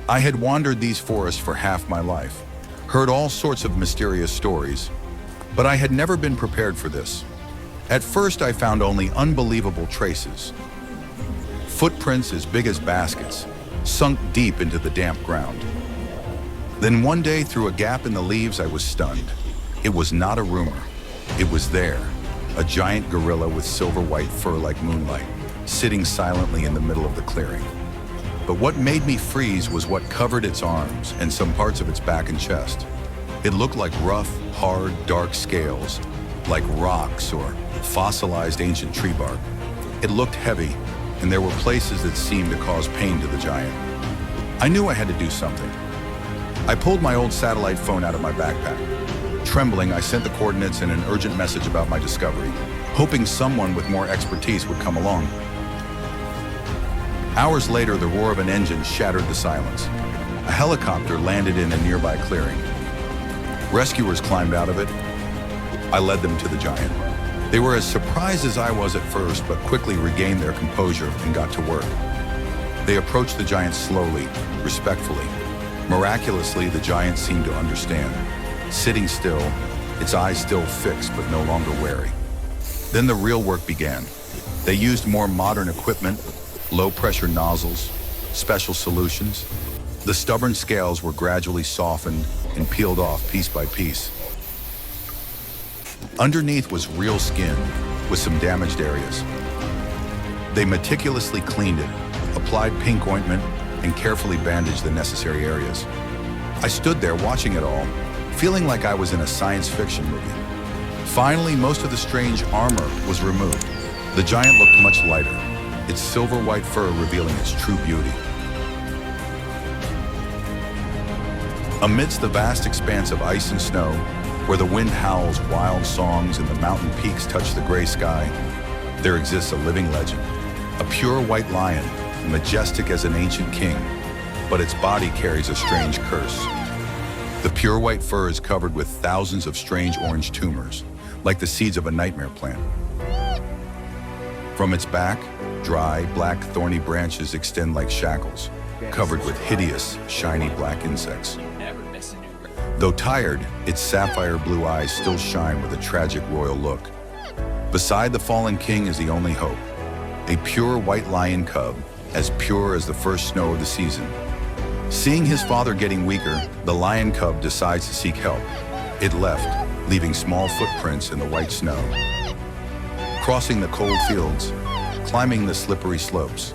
I had wandered these forests for half my life, heard all sorts of mysterious stories, but I had never been prepared for this. At first, I found only unbelievable traces. Footprints as big as baskets, sunk deep into the damp ground. Then one day, through a gap in the leaves, I was stunned. It was not a rumor. It was there, a giant gorilla with silver-white fur like moonlight, sitting silently in the middle of the clearing. But what made me freeze was what covered its arms and some parts of its back and chest. It looked like rough, hard, dark scales, like rocks or fossilized ancient tree bark. It looked heavy, and there were places that seemed to cause pain to the giant. I knew I had to do something. I pulled my old satellite phone out of my backpack. Trembling, I sent the coordinates and an urgent message about my discovery, hoping someone with more expertise would come along. Hours later, the roar of an engine shattered the silence. A helicopter landed in a nearby clearing. Rescuers climbed out of it. I led them to the giant. They were as surprised as I was at first, but quickly regained their composure and got to work. They approached the giant slowly, respectfully. Miraculously, the giant seemed to understand. Sitting still, its eyes still fixed but no longer wary. Then the real work began. They used more modern equipment, low-pressure nozzles, special solutions. The stubborn scales were gradually softened and peeled off piece by piece. Underneath was real skin with some damaged areas. They meticulously cleaned it, applied pink ointment, and carefully bandaged the necessary areas. I stood there watching it all, feeling like I was in a science fiction movie. Finally, most of the strange armor was removed. The giant looked much lighter, its silver-white fur revealing its true beauty. Amidst the vast expanse of ice and snow, where the wind howls wild songs and the mountain peaks touch the gray sky, there exists a living legend. A pure white lion, majestic as an ancient king, but its body carries a strange curse. The pure white fur is covered with thousands of strange orange tumors, like the seeds of a nightmare plant. From its back, dry, black, thorny branches extend like shackles, covered with hideous, shiny black insects. Though tired, its sapphire blue eyes still shine with a tragic royal look. Beside the fallen king is the only hope, a pure white lion cub, as pure as the first snow of the season. Seeing his father getting weaker, the lion cub decides to seek help. It left, leaving small footprints in the white snow. Crossing the cold fields, climbing the slippery slopes.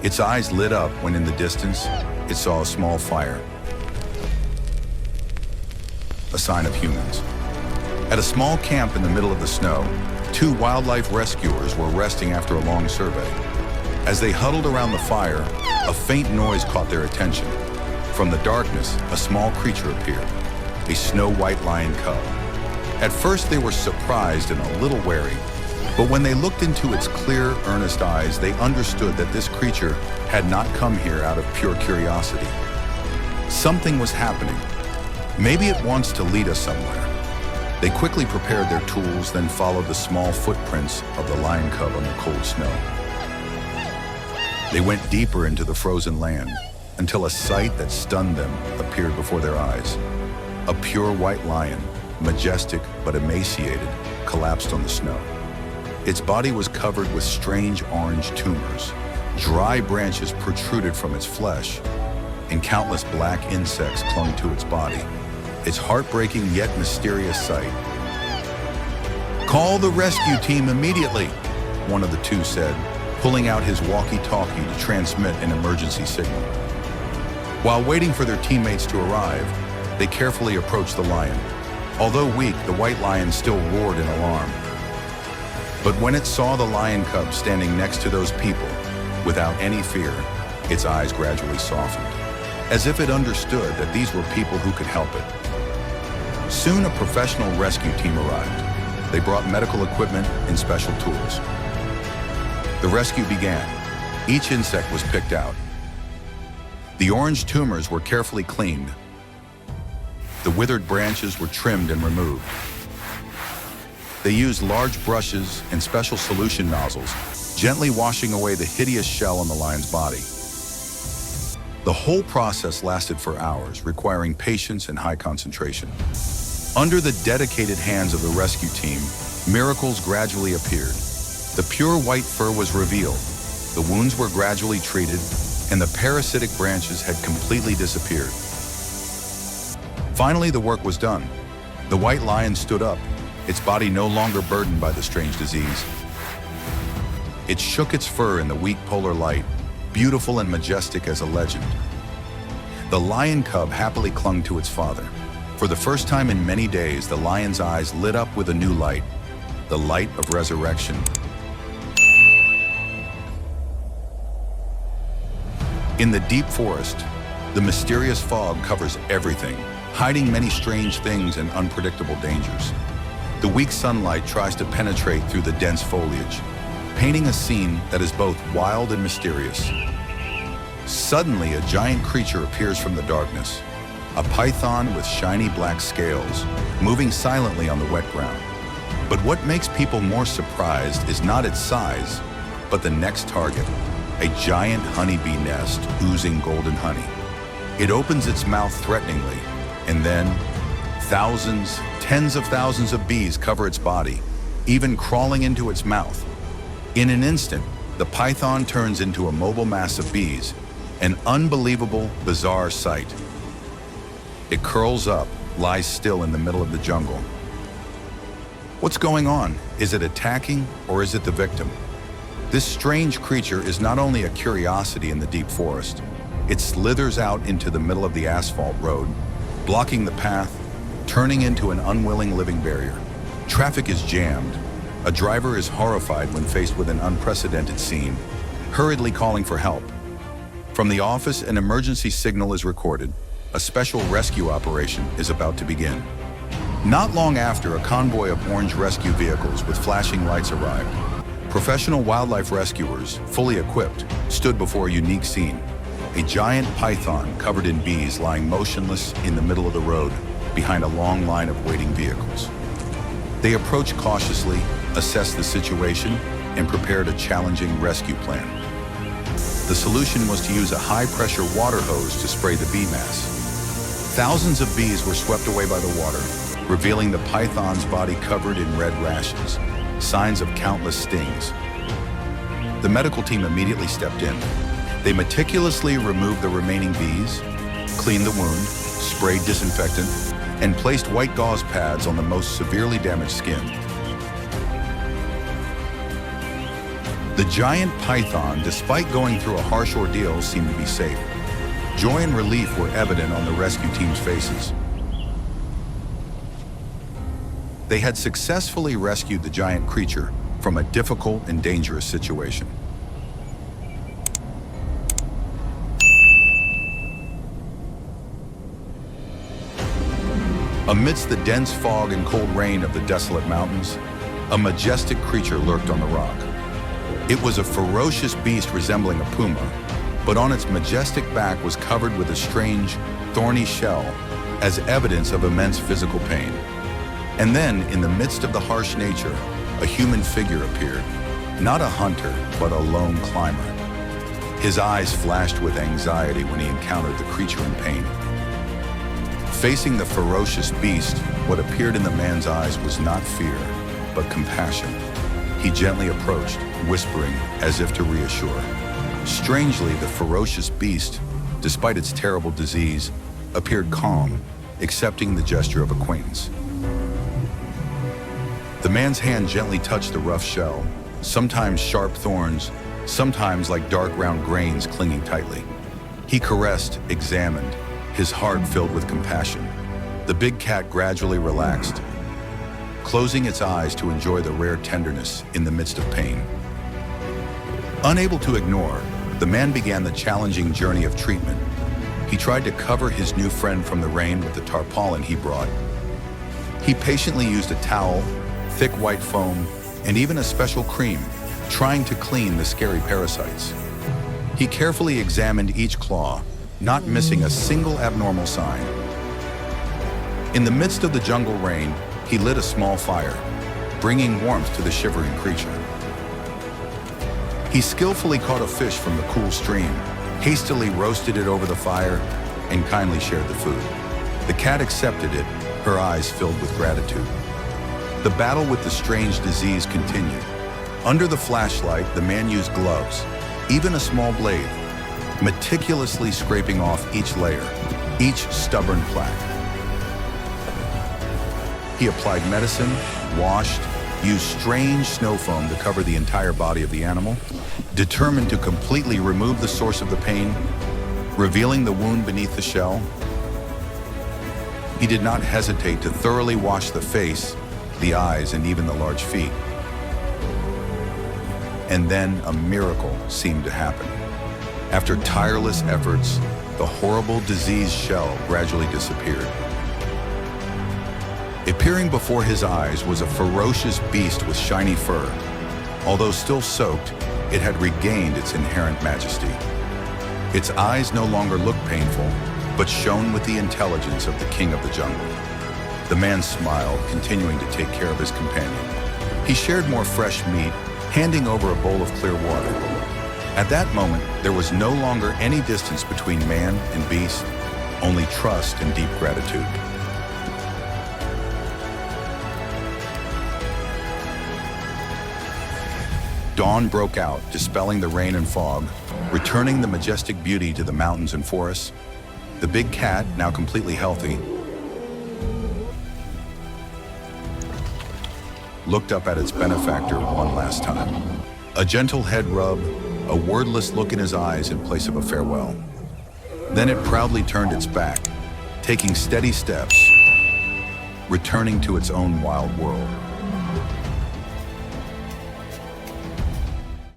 Its eyes lit up when in the distance, it saw a small fire. A sign of humans. At a small camp in the middle of the snow, two wildlife rescuers were resting after a long survey. As they huddled around the fire, a faint noise caught their attention. From the darkness, a small creature appeared, a snow-white lion cub. At first, they were surprised and a little wary, but when they looked into its clear, earnest eyes, they understood that this creature had not come here out of pure curiosity. Something was happening. Maybe it wants to lead us somewhere. They quickly prepared their tools, then followed the small footprints of the lion cub on the cold snow. They went deeper into the frozen land until a sight that stunned them appeared before their eyes. A pure white lion, majestic but emaciated, collapsed on the snow. Its body was covered with strange orange tumors. Dry branches protruded from its flesh, and countless black insects clung to its body. Its heartbreaking yet mysterious sight. "Call the rescue team immediately," one of the two said, pulling out his walkie-talkie to transmit an emergency signal. While waiting for their teammates to arrive, they carefully approached the lion. Although weak, the white lion still roared in alarm. But when it saw the lion cub standing next to those people, without any fear, its eyes gradually softened, as if it understood that these were people who could help it. Soon, a professional rescue team arrived. They brought medical equipment and special tools. The rescue began. Each insect was picked out. The orange tumors were carefully cleaned. The withered branches were trimmed and removed. They used large brushes and special solution nozzles, gently washing away the hideous shell on the lion's body. The whole process lasted for hours, requiring patience and high concentration. Under the dedicated hands of the rescue team, miracles gradually appeared. The pure white fur was revealed, the wounds were gradually treated, and the parasitic branches had completely disappeared. Finally, the work was done. The white lion stood up, its body no longer burdened by the strange disease. It shook its fur in the weak polar light, beautiful and majestic as a legend. The lion cub happily clung to its father. For the first time in many days, the lion's eyes lit up with a new light, the light of resurrection. In the deep forest, the mysterious fog covers everything, hiding many strange things and unpredictable dangers. The weak sunlight tries to penetrate through the dense foliage, painting a scene that is both wild and mysterious. Suddenly, a giant creature appears from the darkness, a python with shiny black scales, moving silently on the wet ground. But what makes people more surprised is not its size, but the next target, a giant honeybee nest oozing golden honey. It opens its mouth threateningly, and then thousands, tens of thousands of bees cover its body, even crawling into its mouth. In an instant, the python turns into a mobile mass of bees, an unbelievable, bizarre sight. It curls up, lies still in the middle of the jungle. What's going on? Is it attacking, or is it the victim? This strange creature is not only a curiosity in the deep forest, it slithers out into the middle of the asphalt road, blocking the path, turning into an unwilling living barrier. Traffic is jammed. A driver is horrified when faced with an unprecedented scene, hurriedly calling for help. From the office, an emergency signal is recorded. A special rescue operation is about to begin. Not long after, a convoy of orange rescue vehicles with flashing lights arrived. Professional wildlife rescuers, fully equipped, stood before a unique scene. A giant python covered in bees lying motionless in the middle of the road behind a long line of waiting vehicles. They approached cautiously, assessed the situation, and prepared a challenging rescue plan. The solution was to use a high-pressure water hose to spray the bee mass. Thousands of bees were swept away by the water, revealing the python's body covered in red rashes, signs of countless stings. The medical team immediately stepped in. They meticulously removed the remaining bees, cleaned the wound, sprayed disinfectant, and placed white gauze pads on the most severely damaged skin. The giant python, despite going through a harsh ordeal, seemed to be safe. Joy and relief were evident on the rescue team's faces. They had successfully rescued the giant creature from a difficult and dangerous situation. Amidst the dense fog and cold rain of the desolate mountains, a majestic creature lurked on the rock. It was a ferocious beast resembling a puma, but on its majestic back was covered with a strange, thorny shell as evidence of immense physical pain. And then, in the midst of the harsh nature, a human figure appeared, not a hunter, but a lone climber. His eyes flashed with anxiety when he encountered the creature in pain. Facing the ferocious beast, what appeared in the man's eyes was not fear, but compassion. He gently approached, whispering as if to reassure. Strangely, the ferocious beast, despite its terrible disease, appeared calm, accepting the gesture of acquaintance. The man's hand gently touched the rough shell, sometimes sharp thorns, sometimes like dark round grains clinging tightly. He caressed, examined, his heart filled with compassion. The big cat gradually relaxed, closing its eyes to enjoy the rare tenderness in the midst of pain. Unable to ignore, the man began the challenging journey of treatment. He tried to cover his new friend from the rain with the tarpaulin he brought. He patiently used a towel, thick white foam, and even a special cream, trying to clean the scary parasites. He carefully examined each claw, not missing a single abnormal sign. In the midst of the jungle rain, he lit a small fire, bringing warmth to the shivering creature. He skillfully caught a fish from the cool stream, hastily roasted it over the fire, and kindly shared the food. The cat accepted it, her eyes filled with gratitude. The battle with the strange disease continued. Under the flashlight, the man used gloves, even a small blade, meticulously scraping off each layer, each stubborn plaque. He applied medicine, washed, used strange snow foam to cover the entire body of the animal, determined to completely remove the source of the pain, revealing the wound beneath the shell. He did not hesitate to thoroughly wash the face, the eyes, and even the large feet. And then a miracle seemed to happen. After tireless efforts, the horrible diseased shell gradually disappeared. Appearing before his eyes was a ferocious beast with shiny fur. Although still soaked, it had regained its inherent majesty. Its eyes no longer looked painful, but shone with the intelligence of the king of the jungle. The man smiled, continuing to take care of his companion. He shared more fresh meat, handing over a bowl of clear water. At that moment, there was no longer any distance between man and beast, only trust and deep gratitude. Dawn broke out, dispelling the rain and fog, returning the majestic beauty to the mountains and forests. The big cat, now completely healthy, looked up at its benefactor one last time. A gentle head rub, a wordless look in his eyes in place of a farewell. Then it proudly turned its back, taking steady steps, returning to its own wild world.